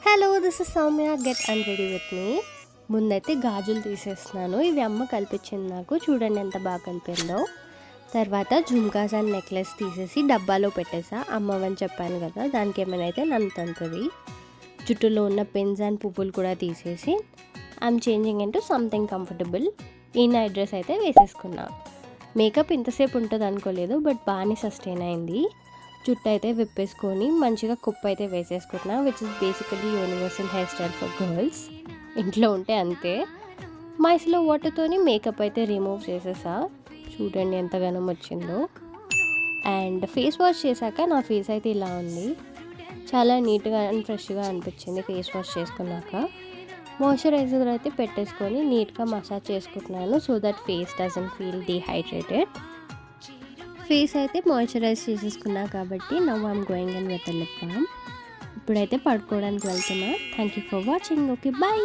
Hello, this is Saumya. Get unready with me. ముందైతే గాజులు తీసేస్తున్నాను. ఇవి అమ్మ కల్పించింది నాకు. చూడండి ఎంత బాగా కలిపిందో. తర్వాత జుమ్కాస్ అండ్ నెక్లెస్ తీసేసి డబ్బాలో పెట్టేసా. అమ్మవని చెప్పాను కదా, దానికి ఏమైనా అయితే నన్ను తంతుంది. జుట్టులో ఉన్న పెన్స్ అండ్ పువ్వులు కూడా తీసేసి I'm changing into something comfortable. ఈ నైట్ డ్రెస్ అయితే వేసేసుకున్నా. మేకప్ ఇంతసేపు ఉంటుంది అనుకోలేదు, బట్ బాగానే సస్టైన్ అయింది. జుట్టు అయితే విప్పేసుకొని మంచిగా కుప్పు అయితే వేసేసుకుంటున్నా, which is basically universal hair style for girls. ఇంట్లో ఉంటే అంతే. మైస్లో వాటర్తోని మేకప్ అయితే రిమూవ్ చేసేసా. చూడండి ఎంత ఘనం వచ్చిందో. అండ్ ఫేస్ వాష్ చేశాక నా ఫేస్ అయితే ఇలా ఉంది. చాలా నీట్గా అండ్ ఫ్రెష్గా అనిపించింది ఫేస్ వాష్ చేసుకున్నాక. మాయిశ్చరైజర్ అయితే పెట్టేసుకొని నీట్గా మసాజ్ చేసుకుంటున్నాను, so that face doesn't feel dehydrated. Face అయితే మాయిశ్చరైజ్ చేసేసుకున్నా కాబట్టి now I'm going in with lip balm. ఇప్పుడైతే పడుకోవడానికి వెళ్తున్నా. Thank you for watching. Okay, bye.